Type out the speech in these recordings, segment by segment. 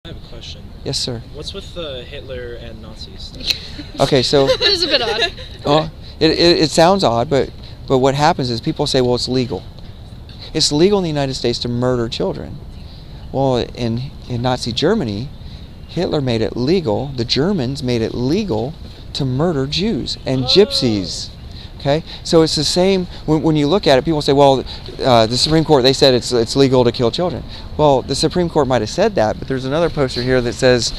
I have a question. Yes, sir. What's with Hitler and Nazis? Okay, so It is a bit odd. well, it sounds odd, but what happens is people say, well, it's legal. It's legal in the United States to murder children. Well, in Nazi Germany, Hitler made it legal. The Germans made it legal to murder Jews and gypsies. Okay, so it's the same. When you look at it, people say, "Well, the Supreme Court, they said it's legal to kill children." Well, the Supreme Court might have said that, but there's another poster here that says,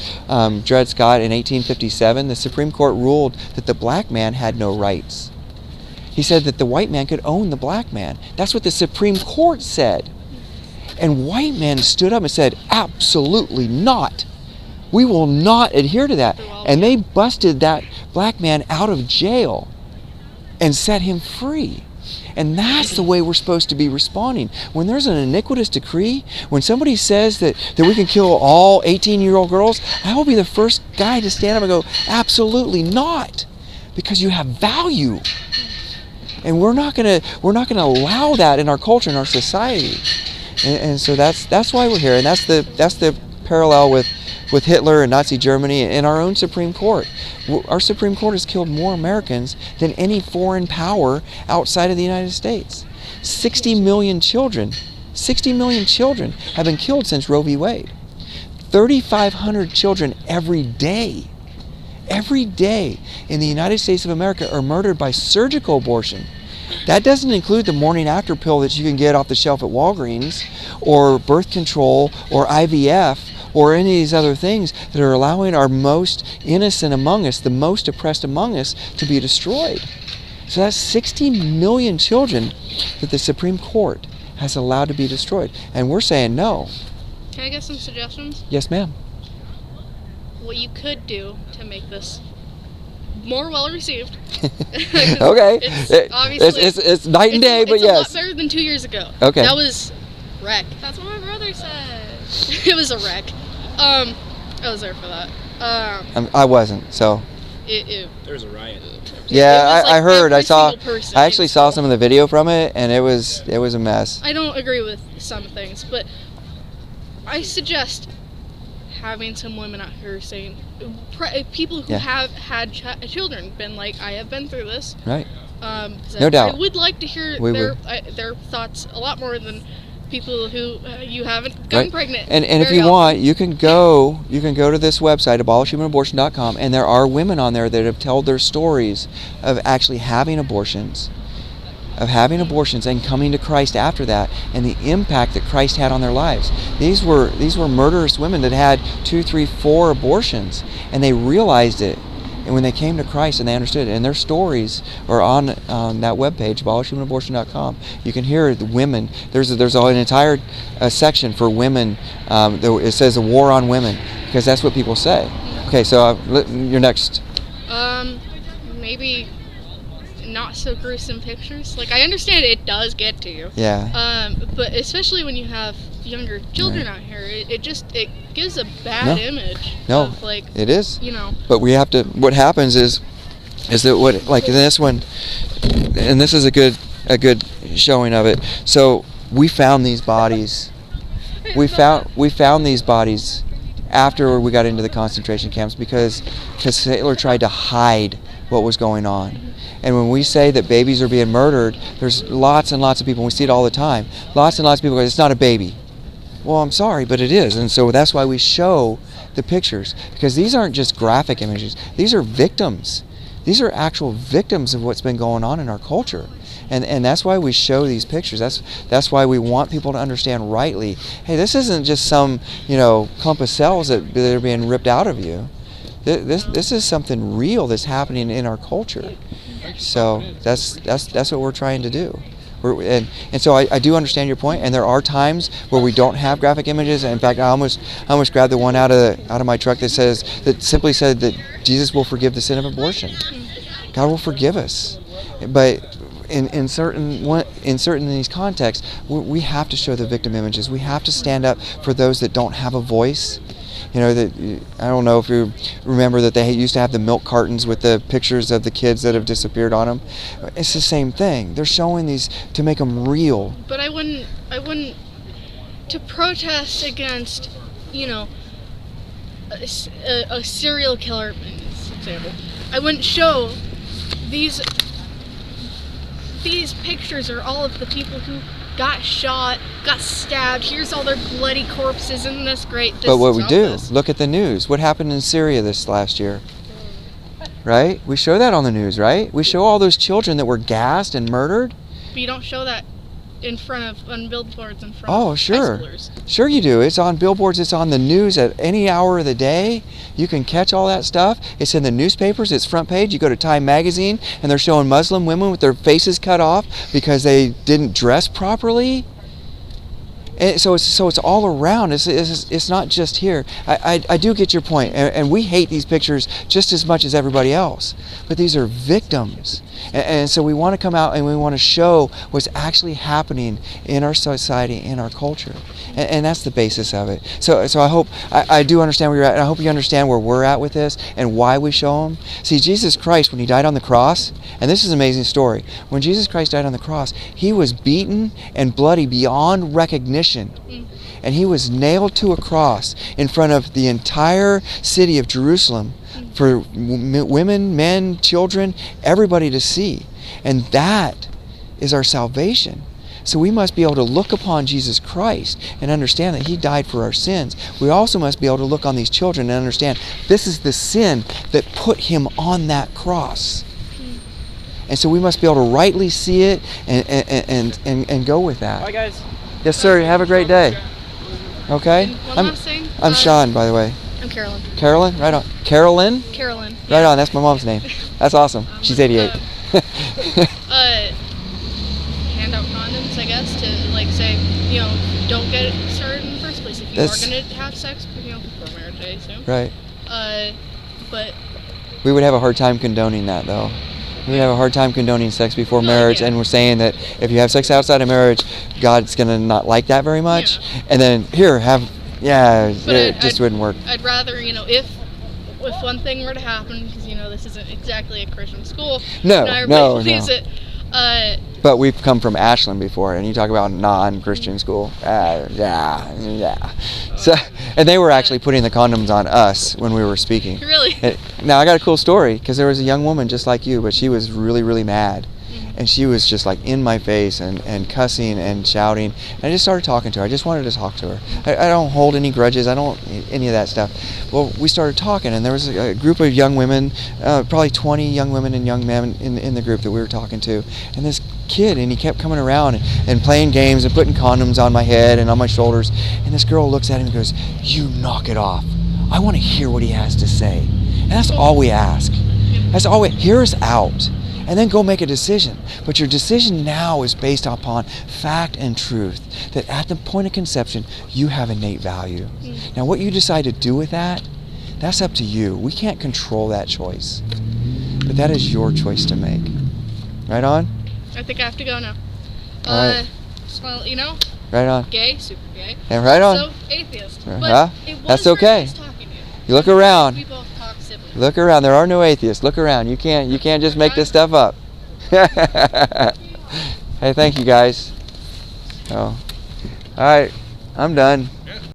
Dred Scott in 1857, the Supreme Court ruled that the black man had no rights. He said that the white man could own the black man. That's what the Supreme Court said. And white men stood up and said, "Absolutely not. We will not adhere to that." And they busted that black man out of jail and set him free. And that's the way we're supposed to be responding. When there's an iniquitous decree, when somebody says that we can kill all 18-year-old girls, I will be the first guy to stand up and go, "Absolutely not," because you have value. And we're not gonna allow that in our culture, in our society. And so that's why we're here. And that's the parallel with Hitler and Nazi Germany and our own Supreme Court. Our Supreme Court has killed more Americans than any foreign power outside of the United States. 60 million children have been killed since Roe v. Wade. 3,500 children every day in the United States of America are murdered by surgical abortion. That doesn't include the morning after pill that you can get off the shelf at Walgreens, or birth control, or IVF, or any of these other things that are allowing our most innocent among us, the most oppressed among us, to be destroyed. So that's 60 million children that the Supreme Court has allowed to be destroyed. And we're saying no. Can I get some suggestions? Yes, ma'am. What you could do to make this more well received. Okay. It's night and day, but it's yes. a lot better than 2 years ago. Okay. That was wreck. That's what my brother said. It was a wreck. I was there for that. I wasn't, so. There was a riot. Yeah, like I heard. I actually saw in some of the video from it, and it was a mess. I don't agree with some things, but I suggest having some women out here saying, people who have had children, been like, I have been through this. Right. No doubt. I would like to hear their thoughts a lot more than people who you haven't gotten pregnant. And if you want, you can go to this website, abolishhumanabortion.com, and there are women on there that have told their stories of actually having abortions, and coming to Christ after that, and the impact that Christ had on their lives. These were murderous women that had 2, 3, 4 abortions, and they realized it. And when they came to Christ and they understood it, and their stories are on that webpage, abolishhumanabortion.com. You can hear the women. There's an entire section for women. It says a war on women, because that's what people say. Okay, so you're next. Maybe not so gruesome pictures. Like, I understand it does get to you. Yeah. But especially when you have younger children out here, it gives a bad image. No. Of, like, it is. You know. But we have to. What happens is that like in this one, and this is a good showing of it. So we found these bodies. We found these bodies after we got into the concentration camps because Hitler tried to hide what was going on. And when we say that babies are being murdered, there's lots and lots of people, we see it all the time, lots and lots of people go, "It's not a baby." Well, I'm sorry, but it is. And so that's why we show the pictures, because these aren't just graphic images. These are victims. These are actual victims of what's been going on in our culture. And that's why we show these pictures. That's why we want people to understand rightly, hey, this isn't just some, clump of cells that are being ripped out of you. This is something real that's happening in our culture. So that's what we're trying to do. And so I do understand your point, and there are times where we don't have graphic images. In fact, I almost grabbed the one out of my truck that simply said that Jesus will forgive the sin of abortion. God will forgive us, but in certain these contexts, we have to show the victim images. We have to stand up for those that don't have a voice. That I don't know if you remember that they used to have the milk cartons with the pictures of the kids that have disappeared on them. It's the same thing. They're showing these to make them real. But I wouldn't to protest against, a serial killer, for example, I wouldn't show these pictures are all of the people who got shot, got stabbed. Here's all their bloody corpses. Isn't this great? But what we do, look at the news. What happened in Syria this last year? Right? We show that on the news, right? We show all those children that were gassed and murdered. But you don't show that on billboards in front of high schoolers. Sure you do. It's on billboards, it's on the news at any hour of the day. You can catch all that stuff. It's in the newspapers, it's front page. You go to Time magazine and they're showing Muslim women with their faces cut off because they didn't dress properly. And so it's all around. It's not just here. I do get your point, and we hate these pictures just as much as everybody else. But these are victims, and so we want to come out and we want to show what's actually happening in our society, in our culture, and that's the basis of it. So I hope I do understand where you're at, and I hope you understand where we're at with this and why we show them. See, Jesus Christ, when he died on the cross, and this is an amazing story. When Jesus Christ died on the cross, he was beaten and bloody beyond recognition. And he was nailed to a cross in front of the entire city of Jerusalem for women, men, children, everybody to see. And that is our salvation. So we must be able to look upon Jesus Christ and understand that he died for our sins. We also must be able to look on these children and understand this is the sin that put him on that cross. And so we must be able to rightly see it and go with that. Bye, guys. Yes, sir. Have a great day. Okay. I'm Sean, by the way. I'm Carolyn. Carolyn? Right on. Carolyn? Carolyn. Right on. That's my mom's name. That's awesome. She's 88. Hand out condoms, I guess, to say, don't get it started in the first place. If you are going to have sex, before marriage, I assume. Right. But we would have a hard time condoning that, though. We have a hard time condoning sex before marriage, and we're saying that if you have sex outside of marriage, God's gonna not like that very much. Yeah. And then it just wouldn't work. I'd rather, if one thing were to happen, because this isn't exactly a Christian school. No. It. But we've come from Ashland before, and you talk about non-Christian school. So, and they were actually putting the condoms on us when we were speaking. Really? Now I got a cool story, because there was a young woman just like you, but she was really, really mad. And she was just like in my face and cussing and shouting. And I just started talking to her. I just wanted to talk to her. I don't hold any grudges. I don't any of that stuff. Well, we started talking, and there was a group of young women, probably 20 young women and young men in the group that we were talking to. And this kid, and he kept coming around and playing games and putting condoms on my head and on my shoulders. And this girl looks at him and goes, "You knock it off. I want to hear what he has to say." And that's all we ask. That's all hear us out. And then go make a decision. But your decision now is based upon fact and truth, that at the point of conception, you have innate value. Now, what you decide to do with that, that's up to you. We can't control that choice. But that is your choice to make. Right on? I think I have to go now. Right. Well, right on. Gay, super gay. And right on. So, atheist. But it was that's okay. nice talking to you. You look around. We both talk civilly. Look around. There are no atheists. Look around. You can't just make this stuff up. Hey, thank you guys. Oh. All right. I'm done.